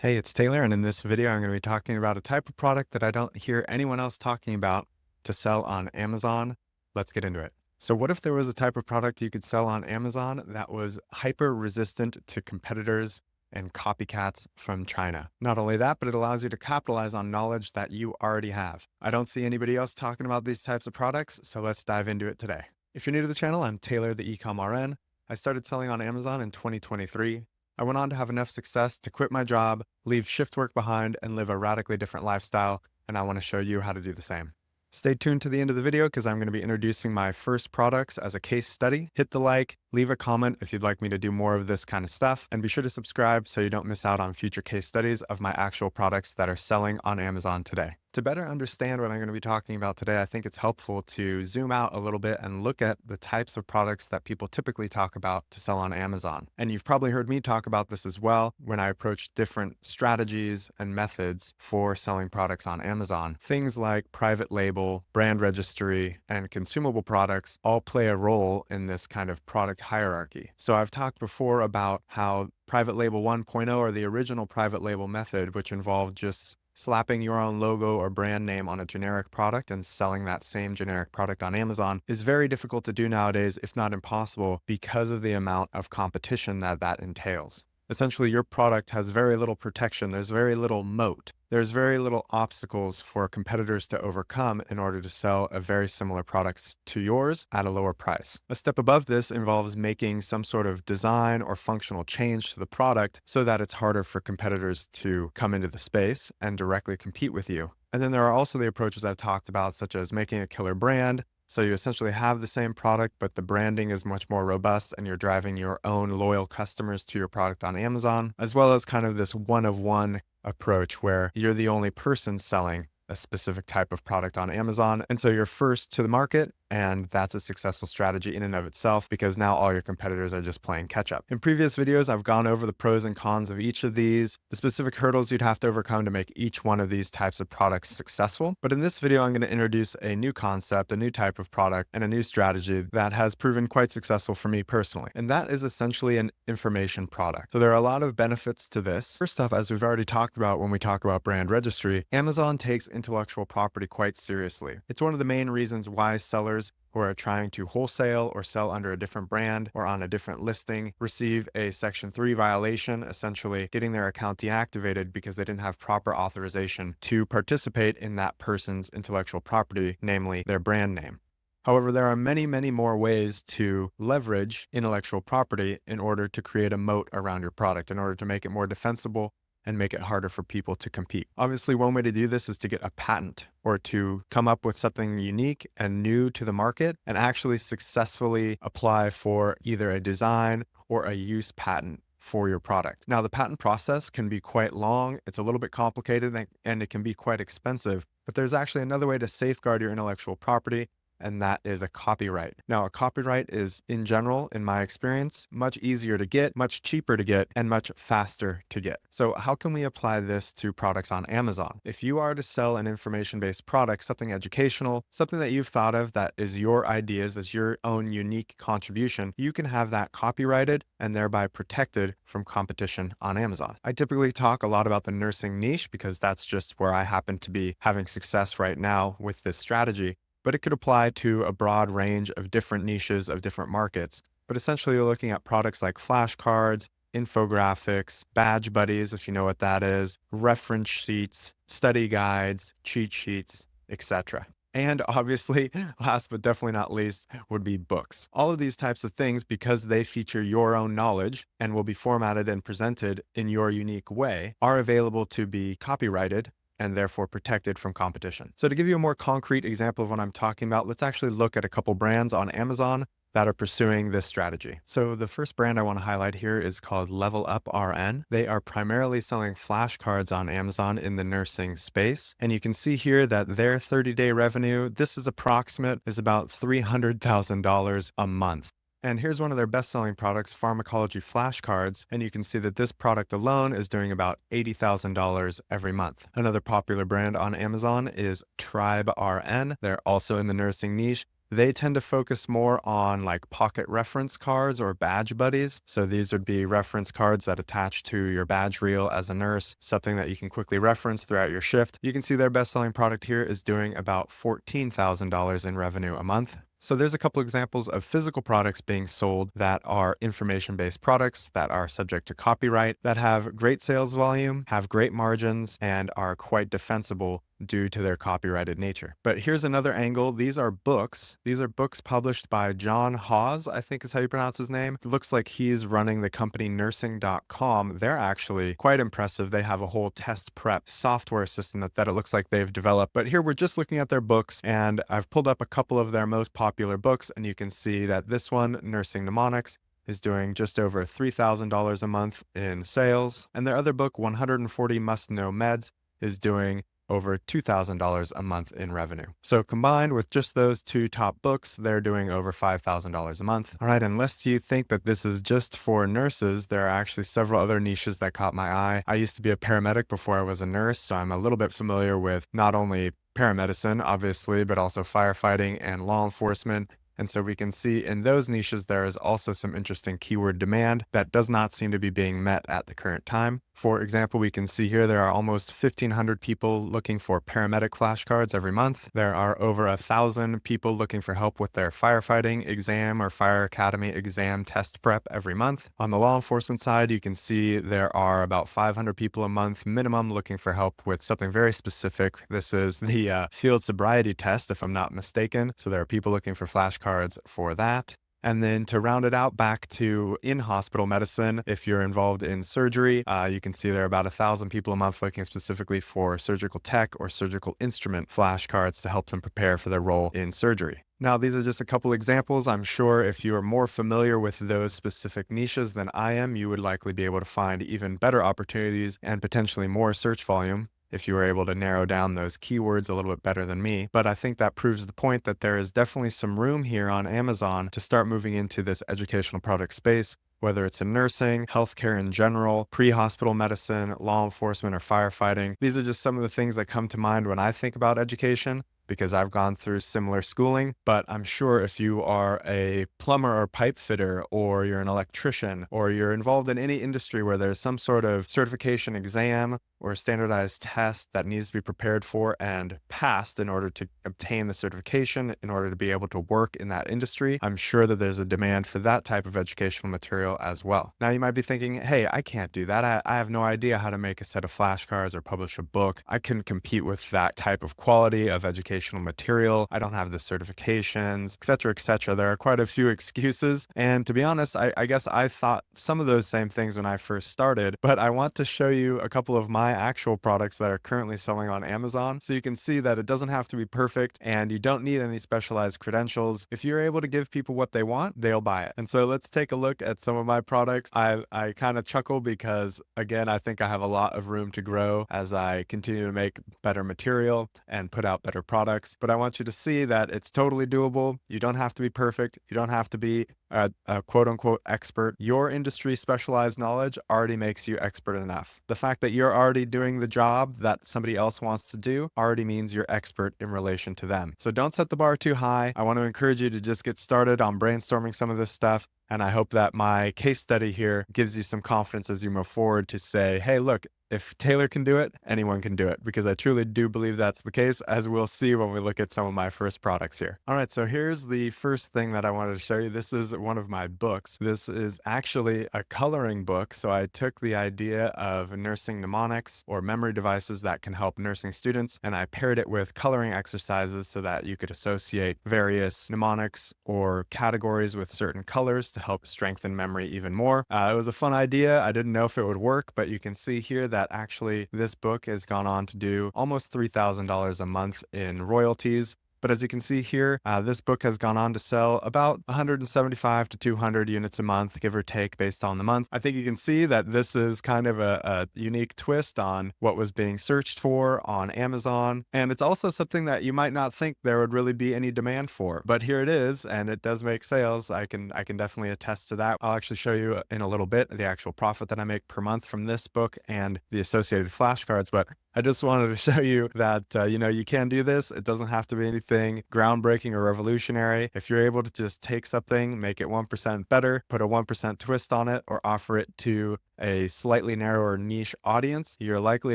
Hey, it's Taylor, and in this video, I'm going to be talking about a type of product that I don't hear anyone else talking about to sell on Amazon. Let's get into it. So, what if there was a type of product you could sell on Amazon that was hyper resistant to competitors and copycats from China? Not only that, but it allows you to capitalize on knowledge that you already have. I don't see anybody else talking about these types of products, so let's dive into it today. If you're new to the channel, I'm Taylor, the Ecom RN. I started selling on Amazon in 2023. I went on to have enough success to quit my job, leave shift work behind, and live a radically different lifestyle, and I want to show you how to do the same. Stay tuned to the end of the video because I'm going to be introducing my first products as a case study. Hit the like, leave a comment if you'd like me to do more of this kind of stuff, and be sure to subscribe so you don't miss out on future case studies of my actual products that are selling on Amazon today. To better understand what I'm going to be talking about today, I think it's helpful to zoom out a little bit and look at the types of products that people typically talk about to sell on Amazon. And you've probably heard me talk about this as well when I approach different strategies and methods for selling products on Amazon. Things like private label, brand registry, and consumable products all play a role in this kind of product hierarchy. So I've talked before about how private label 1.0, or the original private label method, which involved just slapping your own logo or brand name on a generic product and selling that same generic product on Amazon, is very difficult to do nowadays, if not impossible, because of the amount of competition that entails. Essentially, your product has very little protection. There's very little moat. There's very little obstacles for competitors to overcome in order to sell a very similar product to yours at a lower price. A step above this involves making some sort of design or functional change to the product so that it's harder for competitors to come into the space and directly compete with you. And then there are also the approaches I've talked about, such as making a killer brand. So you essentially have the same product, but the branding is much more robust and you're driving your own loyal customers to your product on Amazon, as well as kind of this one of one approach where you're the only person selling a specific type of product on Amazon. And so you're first to the market, and that's a successful strategy in and of itself because now all your competitors are just playing catch up. In previous videos, I've gone over the pros and cons of each of these, the specific hurdles you'd have to overcome to make each one of these types of products successful. But in this video, I'm going to introduce a new concept, a new type of product, and a new strategy that has proven quite successful for me personally. And that is essentially an information product. So there are a lot of benefits to this. First off, as we've already talked about when we talk about brand registry, Amazon takes intellectual property quite seriously. It's one of the main reasons why sellers who are trying to wholesale or sell under a different brand or on a different listing receive a Section 3 violation, essentially getting their account deactivated because they didn't have proper authorization to participate in that person's intellectual property, namely their brand name. However, there are many, many more ways to leverage intellectual property in order to create a moat around your product, in order to make it more defensible and make it harder for people to compete. Obviously, one way to do this is to get a patent or to come up with something unique and new to the market and actually successfully apply for either a design or a use patent for your product. Now, the patent process can be quite long, it's a little bit complicated, and it can be quite expensive, but there's actually another way to safeguard your intellectual property, and that is a copyright. Now, a copyright is, in general, in my experience, much easier to get, much cheaper to get, and much faster to get. So how can we apply this to products on Amazon? If you are to sell an information-based product, something educational, something that you've thought of that is your ideas, as your own unique contribution, you can have that copyrighted and thereby protected from competition on Amazon. I typically talk a lot about the nursing niche because that's just where I happen to be having success right now with this strategy. But it could apply to a broad range of different niches of different markets. But essentially, you're looking at products like flashcards, infographics, badge buddies, if you know what that is, reference sheets, study guides, cheat sheets, etc. And obviously, last but definitely not least, would be books. All of these types of things, because they feature your own knowledge and will be formatted and presented in your unique way, are available to be copyrighted and therefore protected from competition. So to give you a more concrete example of what I'm talking about, let's actually look at a couple brands on Amazon that are pursuing this strategy. So the first brand I want to highlight here is called Level Up RN. They are primarily selling flashcards on Amazon in the nursing space. And you can see here that their 30-day revenue, this is approximate, is about $300,000 a month. And here's one of their best-selling products, Pharmacology Flashcards, and you can see that this product alone is doing about $80,000 every month. Another popular brand on Amazon is Tribe RN. They're also in the nursing niche, They tend to focus more on like pocket reference cards or badge buddies. So these would be reference cards that attach to your badge reel as a nurse, something that you can quickly reference throughout your shift. You can see their best-selling product here is doing about $14,000 in revenue a month. So there's a couple examples of physical products being sold that are information-based products that are subject to copyright, that have great sales volume, have great margins, and are quite defensible due to their copyrighted nature. But here's another angle. These are books. These are books published by John Hawes, I think is how you pronounce his name. It looks like he's running the company nursing.com. They're actually quite impressive. They have a whole test prep software system that it looks like they've developed. But here we're just looking at their books, and I've pulled up a couple of their most popular books, and you can see that this one, Nursing Mnemonics, is doing just over $3,000 a month in sales. And their other book, 140 Must Know Meds, is doing over $2,000 a month in revenue. So combined with just those two top books, they're doing over $5,000 a month. All right, unless you think that this is just for nurses, there are actually several other niches that caught my eye. I used to be a paramedic before I was a nurse, so I'm a little bit familiar with not only paramedicine, obviously, but also firefighting and law enforcement. And so we can see in those niches, there is also some interesting keyword demand that does not seem to be being met at the current time. For example, we can see here there are almost 1,500 people looking for paramedic flashcards every month. There are over 1,000 people looking for help with their firefighting exam or fire academy exam test prep every month. On the law enforcement side, you can see there are about 500 people a month minimum looking for help with something very specific. This is the field sobriety test, if I'm not mistaken. So there are people looking for flashcards for that. And then to round it out back to in-hospital medicine, if you're involved in surgery, you can see there are about 1,000 people a month looking specifically for surgical tech or surgical instrument flashcards to help them prepare for their role in surgery. Now, these are just a couple examples. I'm sure if you are more familiar with those specific niches than I am, you would likely be able to find even better opportunities and potentially more search volume if you were able to narrow down those keywords a little bit better than me. But I think that proves the point that there is definitely some room here on Amazon to start moving into this educational product space, whether it's in nursing, healthcare in general, pre-hospital medicine, law enforcement, or firefighting. These are just some of the things that come to mind when I think about education, because I've gone through similar schooling. But I'm sure if you are a plumber or pipe fitter, or you're an electrician, or you're involved in any industry where there's some sort of certification exam or standardized test that needs to be prepared for and passed in order to obtain the certification, in order to be able to work in that industry, I'm sure that there's a demand for that type of educational material as well. Now, you might be thinking, hey, I can't do that. I have no idea how to make a set of flashcards or publish a book. I couldn't compete with that type of quality of educational material. I don't have the certifications, et cetera, et cetera. There are quite a few excuses. And to be honest, I guess I thought some of those same things when I first started, but I want to show you a couple of my actual products that are currently selling on Amazon. So you can see that it doesn't have to be perfect and you don't need any specialized credentials. If you're able to give people what they want, they'll buy it. And so let's take a look at some of my products. I kind of chuckle because, again, I think I have a lot of room to grow as I continue to make better material and put out better products. But I want you to see that it's totally doable. You don't have to be perfect. You don't have to be a quote unquote expert. Your industry specialized knowledge already makes you expert enough. The fact that you're already doing the job that somebody else wants to do already means you're expert in relation to them. So don't set the bar too high. I want to encourage you to just get started on brainstorming some of this stuff. And I hope that my case study here gives you some confidence as you move forward to say, hey, look, if Taylor can do it, anyone can do it, because I truly do believe that's the case, as we'll see when we look at some of my first products here. All right, so here's the first thing that I wanted to show you. This is one of my books. This is actually a coloring book. So I took the idea of nursing mnemonics or memory devices that can help nursing students, and I paired it with coloring exercises so that you could associate various mnemonics or categories with certain colors to help strengthen memory even more. It was a fun idea. I didn't know if it would work, but you can see here that actually this book has gone on to do almost $3,000 a month in royalties. But as you can see here, this book has gone on to sell about 175 to 200 units a month, give or take, based on the month. I think you can see that this is kind of a unique twist on what was being searched for on Amazon. And it's also something that you might not think there would really be any demand for. But here it is, and it does make sales. I can definitely attest to that. I'll actually show you in a little bit the actual profit that I make per month from this book and the associated flashcards. But I just wanted to show you that, you can do this. It doesn't have to be anything groundbreaking or revolutionary. If you're able to just take something, make it 1% better, put a 1% twist on it, or offer it to a slightly narrower niche audience, you're likely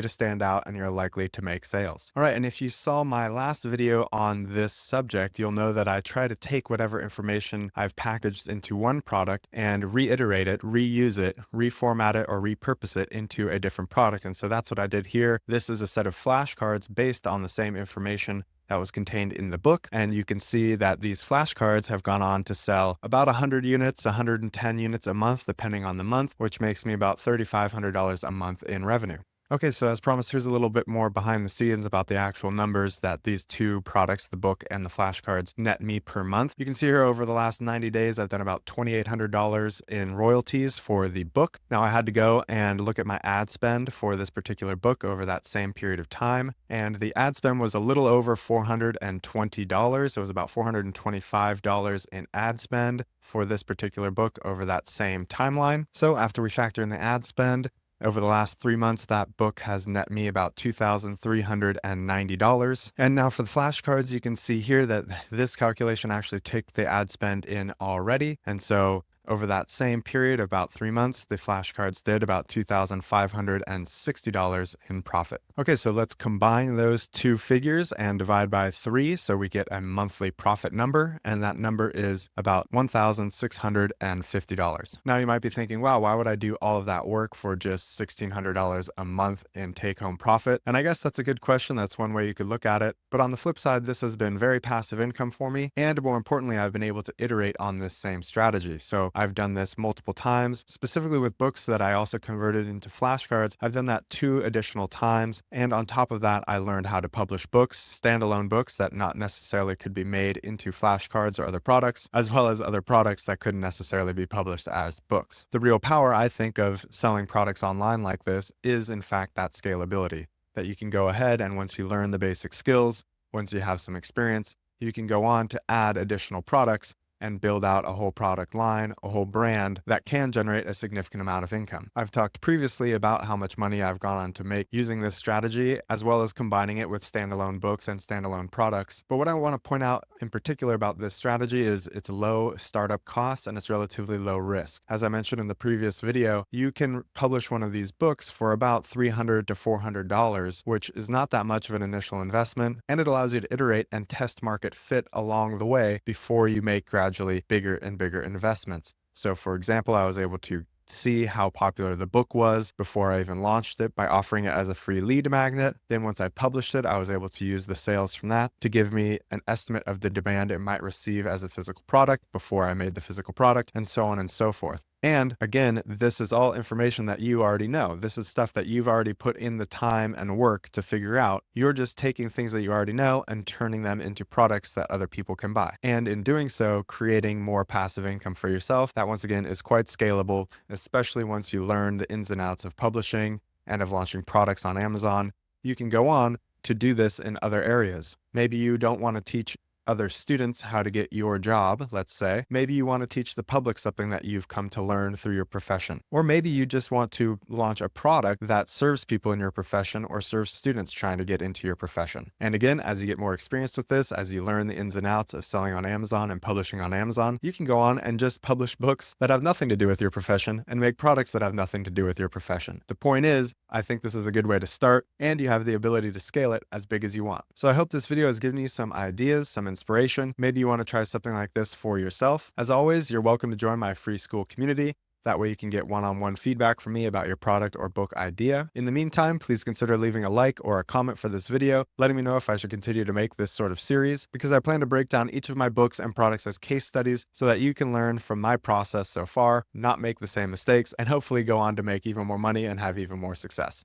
to stand out and you're likely to make sales. All right, and if you saw my last video on this subject, you'll know that I try to take whatever information I've packaged into one product and reiterate it, reuse it, reformat it, or repurpose it into a different product. And so that's what I did here. This is a set of flashcards based on the same information that was contained in the book. And you can see that these flashcards have gone on to sell about 100 units, 110 units a month, depending on the month, which makes me about $3,500 a month in revenue. Okay, so as promised, here's a little bit more behind the scenes about the actual numbers that these two products, the book and the flashcards, net me per month. You can see here over the last 90 days, I've done about $2,800 in royalties for the book. Now I had to go and look at my ad spend for this particular book over that same period of time. And the ad spend was a little over $420. It was about $425 in ad spend for this particular book over that same timeline. So after we factor in the ad spend, over the last 3 months, that book has net me about $2,390. And now for the flashcards, you can see here that this calculation actually took the ad spend in already. And so over that same period, about 3 months, the flashcards did about $2,560 in profit. Okay, so let's combine those two figures and divide by 3 so we get a monthly profit number, and that number is about $1,650. Now you might be thinking, wow, why would I do all of that work for just $1,600 a month in take-home profit? And I guess that's a good question. That's one way you could look at it. But on the flip side, this has been very passive income for me, and more importantly, I've been able to iterate on this same strategy. So I've done this multiple times, specifically with books that I also converted into flashcards. I've done that 2 additional times. And on top of that, I learned how to publish books, standalone books that not necessarily could be made into flashcards or other products, as well as other products that couldn't necessarily be published as books. The real power, I think, of selling products online like this is, in fact, that scalability, that you can go ahead and once you learn the basic skills, once you have some experience, you can go on to add additional products and build out a whole product line, a whole brand that can generate a significant amount of income. I've talked previously about how much money I've gone on to make using this strategy, as well as combining it with standalone books and standalone products. But what I want to point out in particular about this strategy is its low startup costs and its relatively low risk. As I mentioned in the previous video, you can publish one of these books for about $300 to $400, which is not that much of an initial investment, and it allows you to iterate and test market fit along the way before you make gradually bigger and bigger investments. So for example, I was able to see how popular the book was before I even launched it by offering it as a free lead magnet. Then once I published it, I was able to use the sales from that to give me an estimate of the demand it might receive as a physical product before I made the physical product, and so on and so forth. And again, this is all information that you already know. This is stuff that you've already put in the time and work to figure out. You're just taking things that you already know and turning them into products that other people can buy. And in doing so, creating more passive income for yourself. That once again is quite scalable, especially once you learn the ins and outs of publishing and of launching products on Amazon. You can go on to do this in other areas. Maybe you don't want to teach other students how to get your job, let's say. Maybe you want to teach the public something that you've come to learn through your profession. Or maybe you just want to launch a product that serves people in your profession or serves students trying to get into your profession. And again, as you get more experience with this, as you learn the ins and outs of selling on Amazon and publishing on Amazon, you can go on and just publish books that have nothing to do with your profession and make products that have nothing to do with your profession. The point is, I think this is a good way to start, and you have the ability to scale it as big as you want. So I hope this video has given you some ideas, some inspiration. Maybe you want to try something like this for yourself. As always, you're welcome to join my free school community. That way you can get one-on-one feedback from me about your product or book idea. In the meantime, please consider leaving a like or a comment for this video, letting me know if I should continue to make this sort of series, because I plan to break down each of my books and products as case studies so that you can learn from my process so far, not make the same mistakes, and hopefully go on to make even more money and have even more success.